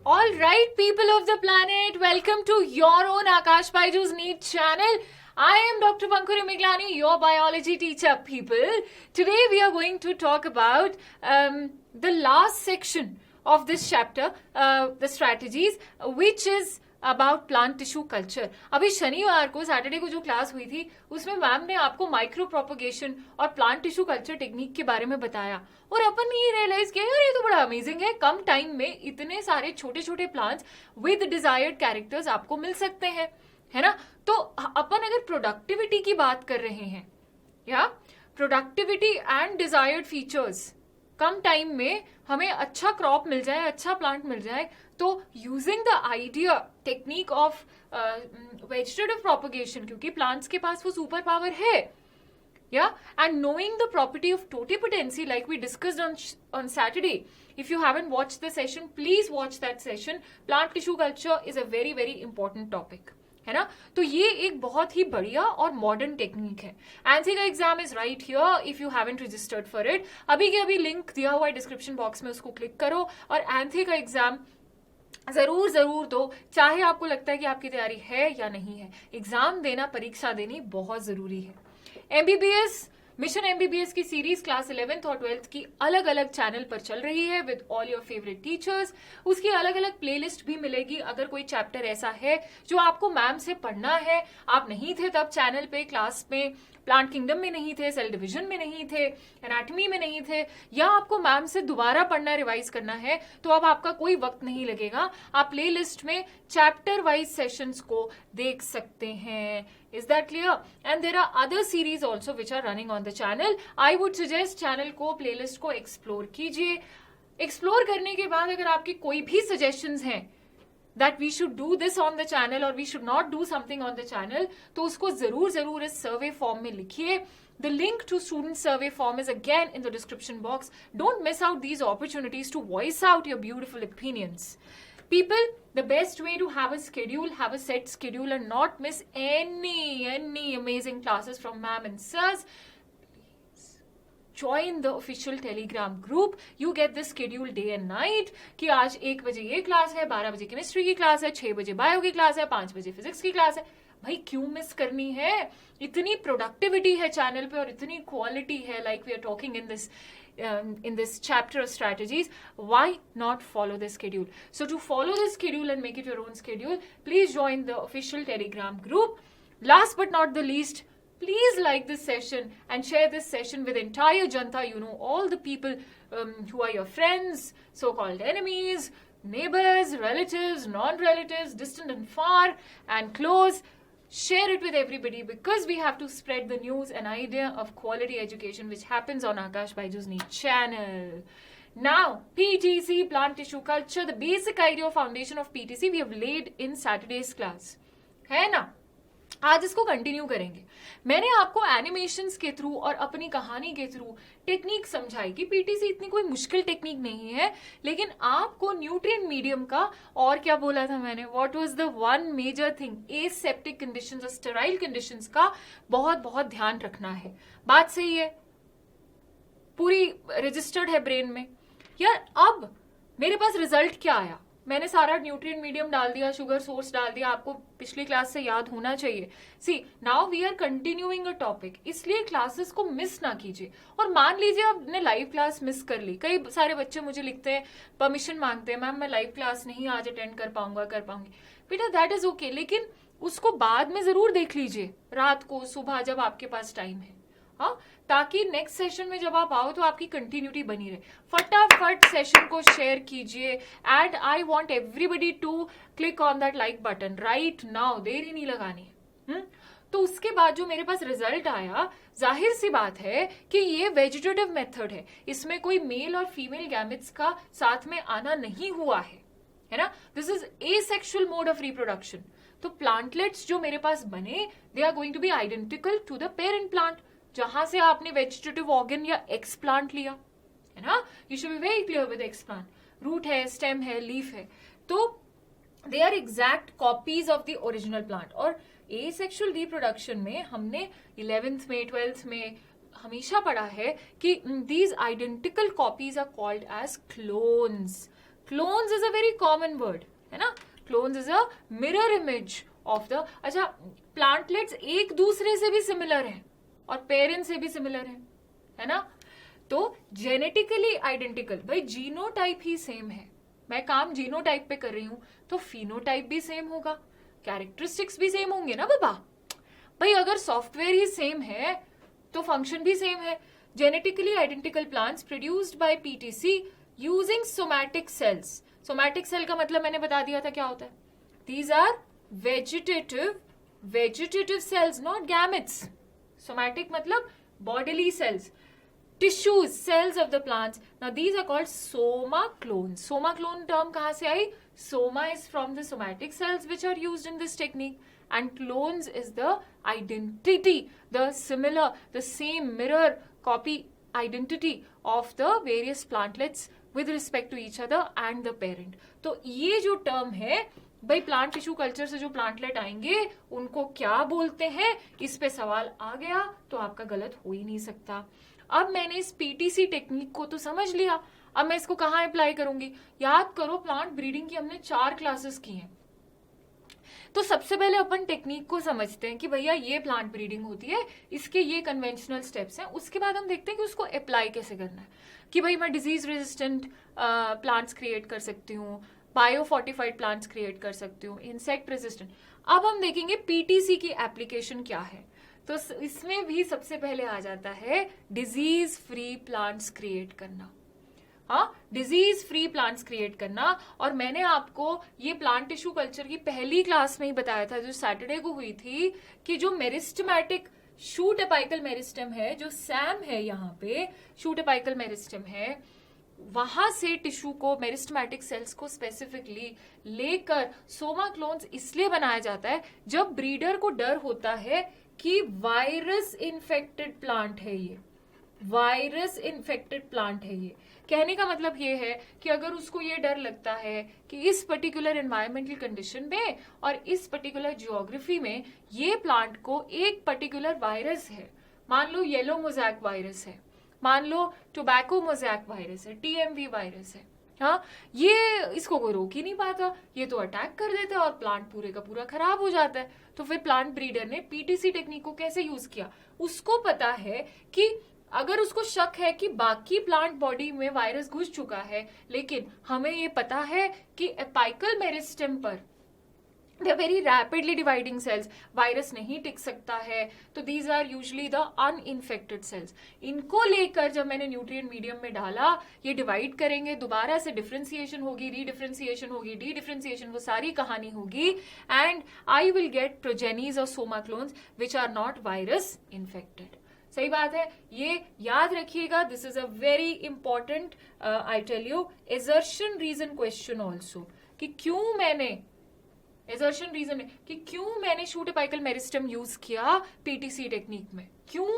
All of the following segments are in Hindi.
All right, people of the planet, welcome to your own Akash Baiju's NEET channel. I am Dr. Pankuri Miglani, your biology teacher, people. Today we are going to talk about the last section of this chapter, the strategies, which is about plant tissue culture. अभी शनिवार को सैटरडे को जो क्लास हुई थी उसमें मैम ने आपको माइक्रो प्रोपोगेशन और प्लांट टिश्यू कल्चर टेक्निक के बारे में बताया और अपन ने ये रियलाइज किया यार ये तो बड़ा अमेजिंग है, कम टाइम में इतने सारे छोटे छोटे प्लांट्स विद डिजायर्ड कैरेक्टर्स आपको मिल सकते हैं, है ना. तो अपन अगर प्रोडक्टिविटी की बात कर रहे हैं या productivity and desired features, come time में हमें अच्छा क्रॉप मिल जाए, अच्छा प्लांट मिल जाए, तो using the idea technique of vegetative propagation, क्योंकि प्लांट्स के पास वो सुपर पावर है, या and knowing the property of totipotency like we discussed on Saturday. If you haven't watched the session, please watch that session. Plant tissue culture is a very very important topic, है ना. तो ये एक बहुत ही बढ़िया और मॉडर्न टेक्निक है. एनसी का exam is right here if you haven't registered for it. अभी के अभी लिंक दिया हुआ है डिस्क्रिप्शन बॉक्स में, उसको क्लिक करो और एनसी का एग्जाम जरूर जरूर दो, चाहे आपको लगता है कि आपकी तैयारी है या नहीं है. एग्जाम देना, परीक्षा देनी बहुत जरूरी है. एमबीबीएस मिशन एमबीबीएस की सीरीज क्लास 11th और 12th की अलग अलग चैनल पर चल रही है with all your favourite teachers. उसकी अलग अलग प्लेलिस्ट भी मिलेगी. अगर कोई चैप्टर ऐसा है जो आपको मैम से पढ़ना है, आप नहीं थे तब चैनल पे क्लास में, प्लांट किंगडम में नहीं थे, सेल डिविजन में नहीं थे, एनाटॉमी में नहीं थे, या आपको मैम से दोबारा पढ़ना, रिवाइज करना है, तो अब आपका कोई वक्त नहीं लगेगा. आप प्ले लिस्ट में चैप्टर वाइज सेशंस को देख सकते हैं. Is that clear? And there are other series also which are running on the channel. I would suggest channel को, प्लेलिस्ट को एक्सप्लोर कीजिए. एक्सप्लोर करने के बाद अगर आपकी कोई भी सजेशंस हैं that we should do this on the channel or we should not do something on the channel, तो उसको जरूर जरूर इस सर्वे फॉर्म में लिखिए. The link to student survey form is again in the description box. Don't miss out these opportunities to voice out your beautiful opinions. People, the best way to have a schedule, have a set schedule and not miss any amazing classes from ma'am and sirs, join the official telegram group. You get the schedule day and night कि आज 1 बजे ये क्लास है, 12 बजे केमिस्ट्री की क्लास है, 6 बजे बायो की क्लास है, 5 बजे फिजिक्स की क्लास है. भाई क्यों मिस करनी है? इतनी प्रोडक्टिविटी है चैनल पे और इतनी क्वालिटी है, like we are talking in this chapter of strategies. Why not follow the schedule? So to follow the schedule and make it your own schedule, please join the official telegram group. Last but not the least, please like this session and share this session with entire janta. You know, all the people who are your friends, so-called enemies, neighbors, relatives, non-relatives, distant and far and close. Share it with everybody because we have to spread the news and idea of quality education which happens on Akash Baiju's NEET channel. Now, PTC, plant tissue culture, the basic idea or foundation of PTC we have laid in Saturday's class. है ना? आज इसको कंटिन्यू करेंगे. मैंने आपको एनिमेशंस के थ्रू और अपनी कहानी के थ्रू टेक्निक समझाई कि पीटीसी इतनी कोई मुश्किल टेक्निक नहीं है, लेकिन आपको न्यूट्रिएंट मीडियम का, और क्या बोला था मैंने, what was the one major thing, aseptic conditions और स्टेराइल कंडीशंस का बहुत बहुत ध्यान रखना है. बात सही है, पूरी रजिस्टर्ड है ब्रेन में. यार अब मेरे पास रिजल्ट क्या आया, मैंने सारा न्यूट्रिएंट मीडियम डाल दिया, शुगर सोर्स डाल दिया, आपको पिछली क्लास से याद होना चाहिए. See now we are continuing a topic, इसलिए क्लासेस को मिस ना कीजिए. और मान लीजिए आपने लाइव क्लास मिस कर ली. कई सारे बच्चे मुझे लिखते हैं, परमिशन मांगते हैं, मैम मैं लाइव क्लास नहीं आज अटेंड कर पाऊंगी. बेटा दैट इज ओके, लेकिन उसको बाद में जरूर देख लीजिए, रात को, सुबह, जब आपके पास टाइम है, हाँ, ताकि नेक्स्ट सेशन में जब आप आओ तो आपकी कंटिन्यूटी बनी रहे. फटाफट सेशन को शेयर कीजिए and I want everybody to click on that like button right now, देर ही नहीं लगानी. तो उसके बाद जो मेरे पास रिजल्ट आया, जाहिर सी बात है कि ये वेजिटेटिव मेथड है, इसमें कोई मेल और फीमेल गैमेट्स का साथ में आना नहीं हुआ है ना. This is asexual mode of reproduction. तो प्लांटलेट्स जो मेरे पास बने, they are going to be identical to the parent plant, जहां से आपने वेजिटेटिव ऑर्गन या एक्स प्लांट लिया, है ना. You should be very clear with explant. Root है, स्टेम है, लीफ है, तो they are exact copies of the original plant. और एसेक्सुअल रिप्रोडक्शन में हमने 11th में, 12th में हमेशा पढ़ा है कि these identical copies are called as clones. Clones is a very common word, है ना. Clones is a mirror image of the. अच्छा, प्लांटलेट्स एक दूसरे से भी सिमिलर हैं और पेरेंट से भी सिमिलर है ना. तो जेनेटिकली आइडेंटिकल, भाई जीनोटाइप ही सेम है. मैं काम जीनोटाइप पे कर रही हूं तो फिनोटाइप भी सेम होगा, कैरेक्टरिस्टिक्स भी सेम होंगे ना बाबा. भाई अगर सॉफ्टवेयर ही सेम है तो फंक्शन भी सेम है. Genetically identical plants produced by PTC using somatic cells. Somatic cell का मतलब मैंने बता दिया था क्या होता है. These are vegetative cells, not gametes. Somatic मतलब bodily cells, tissues, cells of the plants. Now these are called soma clones. Soma clone term kahan se aayi? Soma is from the somatic cells which are used in this technique, and clones is the identity, the similar, the same mirror copy identity of the various plantlets with respect to each other and the parent. तो ये जो term है भाई, प्लांट टिश्यू कल्चर से जो प्लांटलेट आएंगे उनको क्या बोलते हैं, इस पे सवाल आ गया तो आपका गलत हो ही नहीं सकता. अब मैंने इस पीटीसी टेक्निक को तो समझ लिया, अब मैं इसको कहाँ अप्लाई करूंगी. याद करो, प्लांट ब्रीडिंग की हमने 4 क्लासेस की हैं. तो सबसे पहले अपन टेक्निक को समझते हैं कि भैया ये प्लांट ब्रीडिंग होती है, इसके ये कन्वेंशनल स्टेप्स हैं. उसके बाद हम देखते हैं कि उसको अप्लाई कैसे करना है. कि भाई मैं डिजीज रेजिस्टेंट प्लांट्स क्रिएट कर सकती हूँ, बायोफोर्टिफाइड प्लांट्स क्रिएट कर सकती हूँ, इंसेक्ट रेजिस्टेंट. अब हम देखेंगे पीटीसी की एप्लीकेशन क्या है. तो इसमें भी सबसे पहले आ जाता है डिजीज फ्री प्लांट्स क्रिएट करना. हाँ, डिजीज फ्री प्लांट्स क्रिएट करना. और मैंने आपको ये प्लांट टिश्यू कल्चर की पहली क्लास में ही बताया था जो सैटरडे को हुई थी, कि जो मेरिस्टेमेटिक शूट अपाइकल मेरिस्टेम है, जो सैम है यहाँ पे शूट अपाइकल मेरिस्टेम है, वहां से टिश्यू को, मेरिस्टेमेटिक सेल्स को स्पेसिफिकली लेकर सोमा क्लोन्स इसलिए बनाया जाता है जब ब्रीडर को डर होता है कि वायरस इन्फेक्टेड प्लांट है ये, वायरस इन्फेक्टेड प्लांट है ये. कहने का मतलब ये है कि अगर उसको ये डर लगता है कि इस पर्टिकुलर एनवायरमेंटल कंडीशन में और इस पर्टिकुलर जियोग्राफी में ये प्लांट को एक पर्टिकुलर वायरस है, मान लो येलो मोज़ैक वायरस है, मान लो टोबैको मोज़ैक वायरस है, टीएमवी वायरस है, हाँ, ये इसको कोई रोक ही नहीं पाता, ये तो अटैक कर देता है और प्लांट पूरे का पूरा खराब हो जाता है. तो फिर प्लांट ब्रीडर ने पीटीसी टेक्निक को कैसे यूज किया. उसको पता है कि अगर उसको शक है कि बाकी प्लांट बॉडी में वायरस घुस चुका है, लेकिन हमें ये पता है कि एपाइकल मेरिस्टेम पर they are very rapidly dividing cells, virus नहीं टिक सकता है, तो these are usually the uninfected cells. इनको लेकर जब मैंने न्यूट्रिएंट मीडियम में डाला, ये डिवाइड करेंगे, दोबारा से डिफरेंशिएशन होगी, रीडिफरेंशिएशन होगी, डी डिफरेंशिएशन, वो सारी कहानी होगी, and I will get progenies और soma clones which are not virus infected. सही बात है, ये याद रखिएगा. This is a very important, I tell you, assertion reason question also, कि क्यों मैंने एजर्शन रीजन है कि क्यों मैंने शूट अपाइकल मेरिस्टेम यूज किया पीटीसी टेक्निक में. क्यों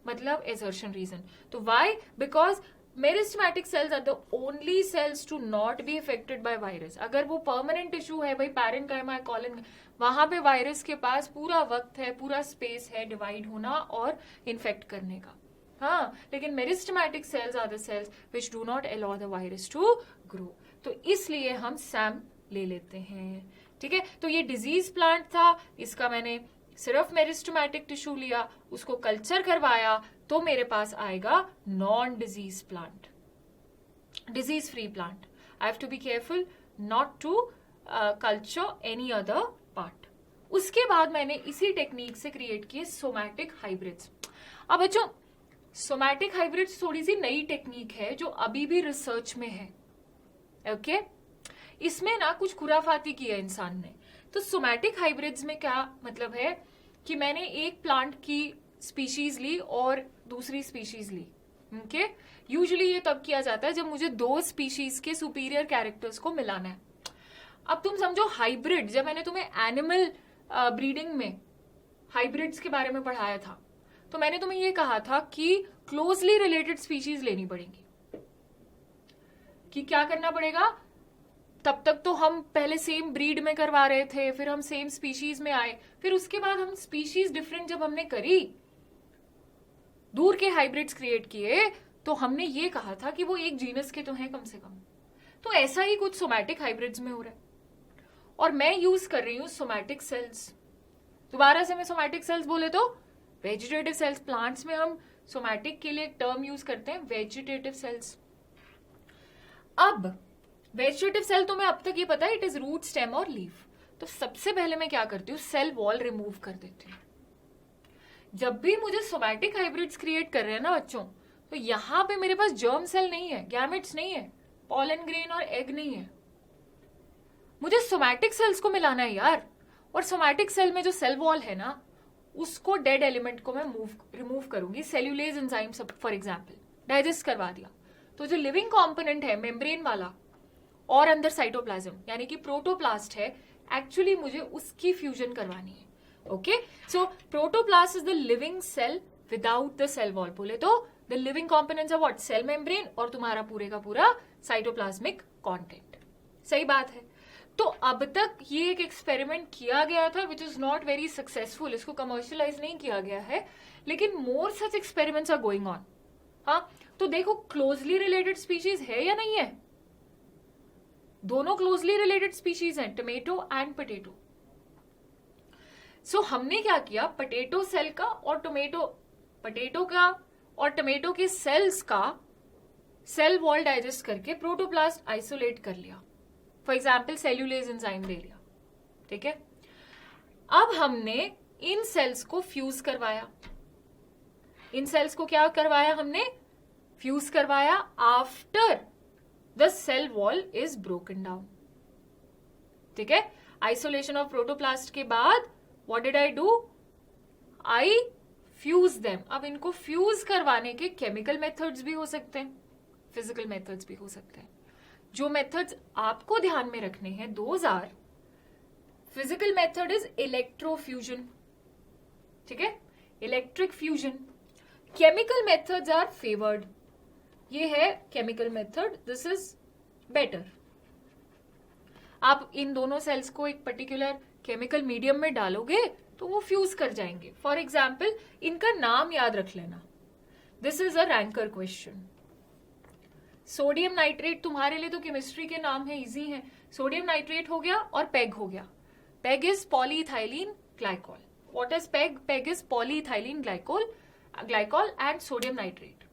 मतलब एजर्शन रीजन. तो why, because meristematic cells are the only cells to not be affected by virus. अगर वो परमानेंट टिश्यू है, भाई पैरेन्काइमा है, कॉलन, वहां पे वायरस के पास पूरा वक्त है, पूरा स्पेस है डिवाइड होना और इन्फेक्ट करने का. हाँ, लेकिन meristematic cells are the cells which do not allow the virus to grow. तो इसलिए हम सैम ले लेते हैं. ठीक है, तो ये डिजीज प्लांट था, इसका मैंने सिर्फ मेरिस्टेमेटिक टिश्यू लिया, उसको कल्चर करवाया, तो मेरे पास आएगा non disease plant, disease free plant. I have to be careful not to culture any other part. उसके बाद मैंने इसी टेक्निक से क्रिएट किए सोमैटिक हाइब्रिड्स. अब बच्चों, सोमैटिक हाइब्रिड्स थोड़ी सी नई टेक्निक है जो अभी भी रिसर्च में है. ओके, इसमें ना कुछ खुराफाती किया इंसान ने. तो सोमैटिक हाइब्रिड्स में क्या मतलब है कि मैंने एक प्लांट की स्पीशीज ली और दूसरी स्पीशीज ली. ओके, यूजुअली ये तब किया जाता है जब मुझे 2 स्पीशीज के सुपीरियर कैरेक्टर्स को मिलाना है. अब तुम समझो हाइब्रिड, जब मैंने तुम्हें एनिमल ब्रीडिंग में हाइब्रिड्स के बारे में पढ़ाया था, तो मैंने तुम्हें ये कहा था कि क्लोजली रिलेटेड स्पीशीज लेनी पड़ेंगी. कि क्या करना पड़ेगा, तब तक तो हम पहले सेम ब्रीड में करवा रहे थे, फिर हम सेम स्पीशीज में आए, फिर उसके बाद हम स्पीशीज डिफरेंट जब हमने करी, दूर के हाइब्रिड्स क्रिएट किए, तो हमने ये कहा था कि वो एक जीनस के तो हैं कम से कम. तो ऐसा ही कुछ सोमैटिक हाइब्रिड्स में हो रहा है, और मैं यूज कर रही हूं सोमैटिक सेल्स। दोबारा से मैं सोमैटिक सेल्स बोले तो वेजिटेटिव सेल्स। प्लांट्स में हम सोमैटिक के लिए एक टर्म यूज करते हैं, वेजिटेटिव सेल्स। अब वेजिटेटिव सेल तो मैं अब तक ये पता है, इट इज रूट, स्टेम और लीफ। तो सबसे पहले मैं क्या करती हूँ, सेल वॉल रिमूव कर देती हूँ। जब भी मुझे सोमैटिक हाइब्रिड्स क्रिएट कर रहे हैं ना बच्चों, तो यहां पे मेरे पास जर्म सेल नहीं है, गैमेट्स नहीं है, पॉलन ग्रेन और एग नहीं है, मुझे सोमैटिक सेल्स को मिलाना है यार। और सोमैटिक सेल में जो सेल वॉल है ना, उसको डेड एलिमेंट को मैं रिमूव करूंगी, सेल्यूलेज एंजाइम सब फॉर एग्जाम्पल, डाइजेस्ट करवा दिया। तो जो लिविंग कॉम्पोनेंट है मेम्ब्रेन वाला और अंदर साइटोप्लाज्म यानी कि प्रोटोप्लास्ट है, एक्चुअली मुझे उसकी फ्यूजन करवानी है। Okay, so protoplast is the living cell without the cell wall. बोले तो the living components are what, cell membrane और तुम्हारा पूरे का पूरा साइटोप्लाज्मिक कंटेंट। सही बात है। तो अब तक ये एक एक्सपेरिमेंट किया गया था which is not very successful, इसको कमर्शियलाइज नहीं किया गया है, लेकिन मोर सच एक्सपेरिमेंट्स आर गोइंग ऑन। हाँ, तो देखो क्लोजली रिलेटेड स्पीशीज है या नहीं है, दोनों क्लोजली रिलेटेड स्पीशीज हैं, टमेटो एंड पोटैटो। सो हमने क्या किया, पोटैटो सेल का और पोटैटो का और टमेटो के सेल्स का सेल वॉल डाइजेस्ट करके प्रोटोप्लास्ट आइसोलेट कर लिया, फॉर एग्जाम्पल सेल्यूलेज एंजाइम ले लिया। ठीक है, अब हमने इन सेल्स को फ्यूज करवाया। इन सेल्स को क्या करवाया हमने, फ्यूज करवाया after the cell wall is broken down. ठीक है, आइसोलेशन ऑफ प्रोटोप्लास्ट के बाद what did I do, I fuse them. अब इनको फ्यूज करवाने के केमिकल मेथड्स भी हो सकते हैं, फिजिकल मेथड्स भी हो सकते हैं। जो मेथड्स आपको ध्यान में रखने हैं, those are, physical method is electrofusion, ठीक है, electric fusion. Chemical methods are favoured, ये है chemical method, this is better. आप इन दोनों सेल्स को एक पर्टिकुलर केमिकल मीडियम में डालोगे तो वो फ्यूज कर जाएंगे। फॉर एग्जाम्पल इनका नाम याद रख लेना, this is a ranker question. Sodium nitrate तुम्हारे लिए तो केमिस्ट्री के नाम है, इजी है। सोडियम नाइट्रेट हो गया और पेग हो गया। Peg is polyethylene glycol. What is peg, peg is polyethylene glycol and sodium nitrate.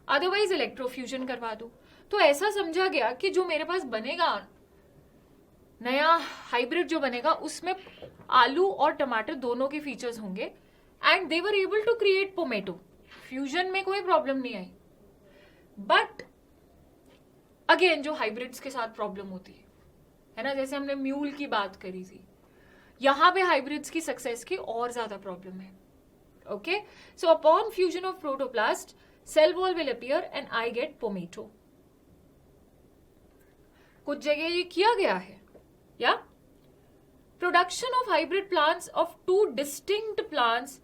Otherwise electrofusion करवा दो। तो ऐसा समझा गया कि जो मेरे पास बनेगा नया हाइब्रिड जो बनेगा, उसमें आलू और टमाटर दोनों के फीचर्स होंगे and they were able to create pomato. Fusion में कोई प्रॉब्लम नहीं आई। बट अगेन जो हाइब्रिड्स के साथ प्रॉब्लम होती है ना, जैसे हमने म्यूल की बात करी थी, यहां पे हाइब्रिड्स की सक्सेस की और ज्यादा प्रॉब्लम है। Okay, so upon fusion of protoplast, cell wall will appear and I get pomato. कुछ जगह ये किया गया है या production of hybrid plants of two distinct plants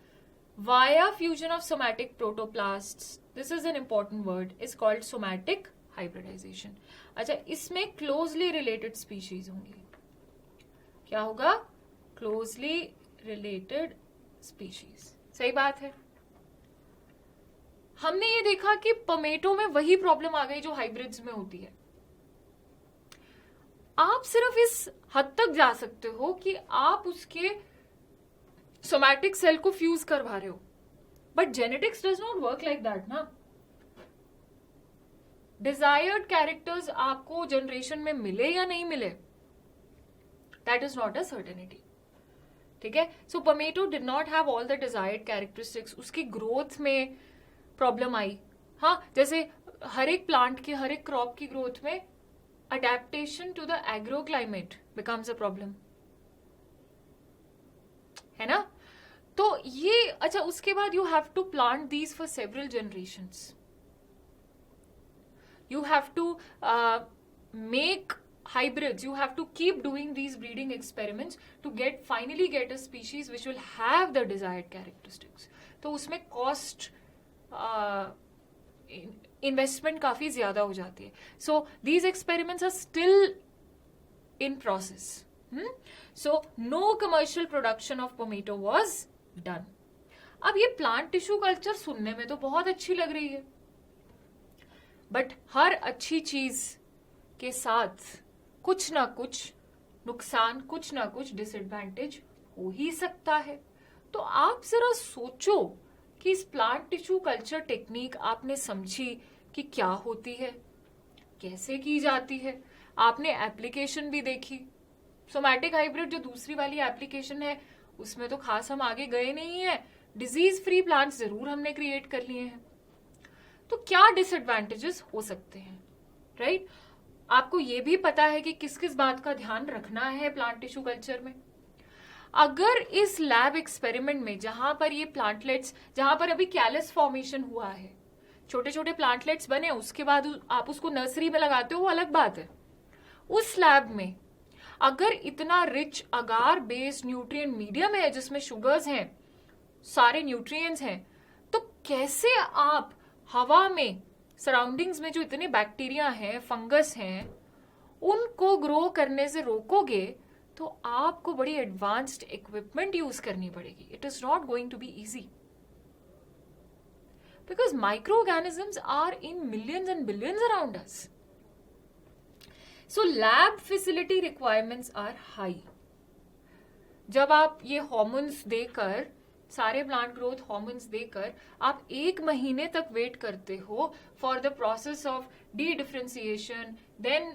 via fusion of somatic protoplasts, this is an important word, is called somatic hybridization. अच्छा, इसमें क्लोजली रिलेटेड स्पीशीज होंगी। क्या होगा, क्लोजली रिलेटेड स्पीशीज। सही बात है। हमने ये देखा कि पोमेटो में वही प्रॉब्लम आ गई जो हाइब्रिड्स में होती है। आप सिर्फ इस हद तक जा सकते हो कि आप उसके सोमैटिक सेल को फ्यूज करवा रहे हो, but genetics does not work like that ना। डिजायर्ड कैरेक्टर्स आपको जनरेशन में मिले या नहीं मिले, that is not a certainty. ठीक है, so pomato did not have all the desired characteristics. उसकी ग्रोथ में प्रॉब्लम आई। हाँ, जैसे हर एक प्लांट की, हर एक क्रॉप की ग्रोथ में adaptation to the agroclimate becomes a problem, है ना। तो ये अच्छा, उसके बाद you have to plant these for several generations. You have to make hybrids. You have to keep doing these breeding experiments to finally get a species which will have the desired characteristics. तो उसमें cost इन्वेस्टमेंट काफी ज्यादा हो जाती है। So these experiments are still in process. So no commercial production of pomato was done. अब ये प्लांट टिश्यू कल्चर सुनने में तो बहुत अच्छी लग रही है, बट हर अच्छी चीज के साथ कुछ ना कुछ नुकसान, कुछ ना कुछ डिसएडवांटेज हो ही सकता है। तो आप जरा सोचो कि इस प्लांट टिश्यू कल्चर टेक्निक आपने समझी कि क्या होती है, कैसे की जाती है, आपने एप्लीकेशन भी देखी। सोमैटिक हाइब्रिड जो दूसरी वाली एप्लीकेशन है उसमें तो खास हम आगे गए नहीं है, डिजीज फ्री प्लांट्स जरूर हमने क्रिएट कर लिए हैं। तो क्या डिसएडवांटेजेस हो सकते हैं, राइट? आपको ये भी पता है कि किस किस बात का ध्यान रखना है प्लांट टिश्यू कल्चर में। अगर इस लैब एक्सपेरिमेंट में जहां पर ये प्लांटलेट्स, जहां पर अभी कैलस फॉर्मेशन हुआ है, छोटे छोटे प्लांटलेट्स बने, उसके बाद आप उसको नर्सरी में लगाते हो, वो अलग बात है। उस लैब में अगर इतना रिच अगार बेस्ड न्यूट्रिएंट मीडियम है जिसमें शुगर्स हैं, सारे न्यूट्रिएंट्स हैं, तो कैसे आप हवा में, सराउंडिंग्स में जो इतने बैक्टीरिया हैं, फंगस हैं, उनको ग्रो करने से रोकोगे? तो आपको बड़ी एडवांस्ड इक्विपमेंट यूज करनी पड़ेगी. It is not going to be easy because microorganisms are in millions and billions around us. So lab facility requirements are high. जब आप ये हॉर्मोन्स देकर, सारे प्लांट ग्रोथ हॉर्मोन्स देकर आप 1 महीने तक वेट करते हो for the process of dedifferentiation, then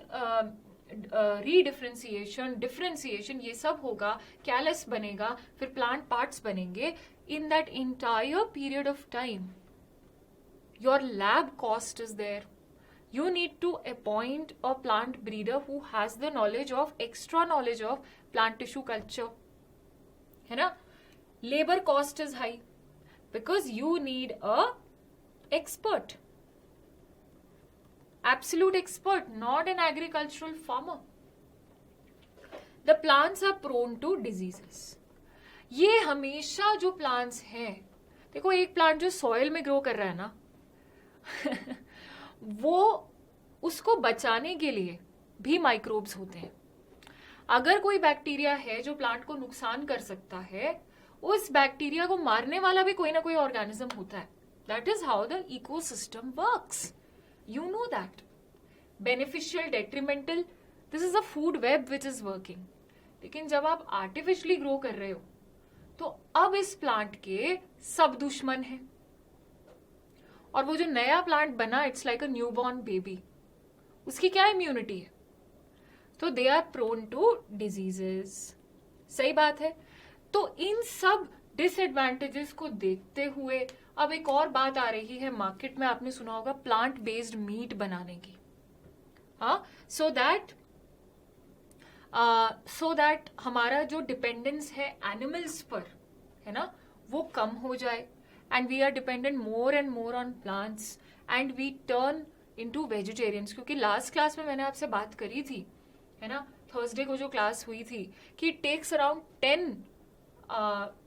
redifferentiation, differentiation, ये सब होगा, कैलस बनेगा, फिर प्लांट पार्ट्स बनेंगे. In that entire period of time your lab cost is there. You need to appoint a plant breeder who has the knowledge of, extra knowledge of plant tissue culture. है ना? Labor cost is high because you need a expert, absolute expert, not an agricultural farmer. The plants are prone to diseases. ये हमेशा जो plants हैं, देखो एक प्लांट जो सॉइल में ग्रो कर रहा है ना, वो, उसको बचाने के लिए भी माइक्रोब्स होते हैं. अगर कोई बैक्टीरिया है जो प्लांट को नुकसान कर सकता है, उस बैक्टीरिया को मारने वाला भी कोई ना कोई ऑर्गेनिज्म होता है. That is how the ecosystem works. You know that. Beneficial, detrimental, this is a food web which is working. लेकिन जब आप आर्टिफिशियली ग्रो कर रहे हो तो अब इस प्लांट के सब दुश्मन हैं. और वो जो नया प्लांट बना, it's like a new born baby, उसकी क्या इम्यूनिटी है? तो they are prone to diseases. सही बात है. तो इन सब डिसएडवांटेजेस को देखते हुए अब एक और बात आ रही है मार्केट में, आपने सुना होगा प्लांट बेस्ड मीट बनाने की. हाँ, सो दैट हमारा जो डिपेंडेंस है एनिमल्स पर, है ना, वो कम हो जाए. And we are dependent more and more on plants and we turn into vegetarians. क्योंकि लास्ट क्लास में मैंने आपसे बात करी थी, है ना, थर्सडे को जो क्लास हुई थी, कि it takes around 10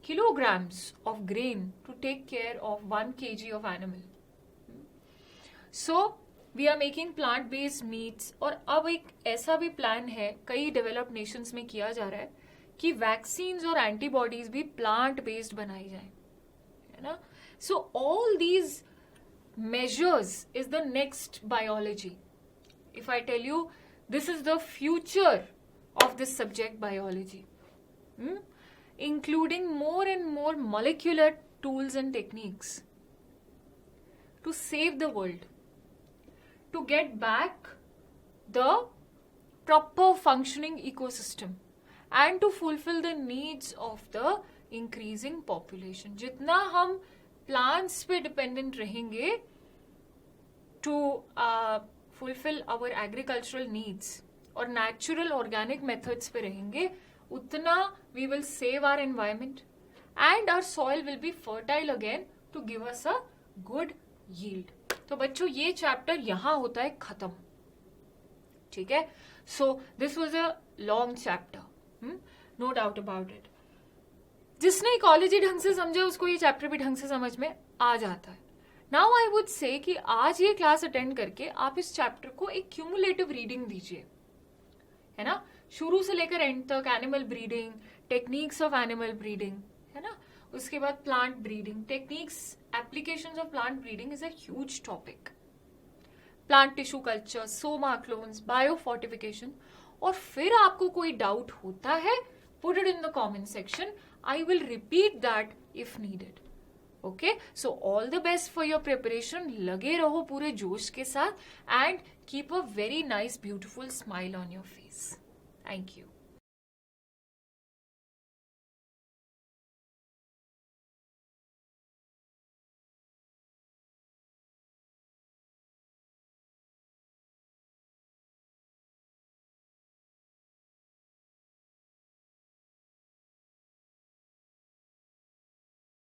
kilograms of grain to take care of 1 kg of animal. So we are making plant based meats. और अब एक ऐसा भी प्लान है, कई डेवलप्ड नेशंस में किया जा रहा है, कि वैक्सीन्स और एंटीबॉडीज भी प्लांट बेस्ड बनाई जाए, है ना. So all these measures is the next biology. If I tell you this is the future of this subject biology, including more and more molecular tools and techniques to save the world, to get back the proper functioning ecosystem and to fulfill the needs of the increasing population. जितना हम प्लांट्स पे डिपेंडेंट रहेंगे to fulfil our agricultural needs और नेचुरल ऑर्गेनिक मेथड्स पे रहेंगे, उतना we will save our environment and our soil will be fertile again to give us a good yield. तो बच्चों ये चैप्टर यहां होता है खत्म. ठीक है. So this was a long chapter, no doubt about it. जिसने इकोलॉजी ढंग से समझा उसको ये चैप्टर भी ढंग से समझ में आ जाता है. नाउ आई वुड से कि आज ये क्लास अटेंड करके आप इस चैप्टर को एक क्यूमुलेटिव रीडिंग दीजिए, है ना, शुरू से लेकर एंड तक. Animal breeding, techniques of animal breeding, है ना, उसके बाद plant breeding techniques, applications of plant breeding is a huge topic. Plant tissue culture, Soma clones, bio fortification, और फिर आपको कोई डाउट होता है, put it in the comment section. I will repeat that if needed. Okay, so all the best for your preparation. लगे रहो पूरे जोश के साथ and keep a very nice beautiful smile on your face. Thank you.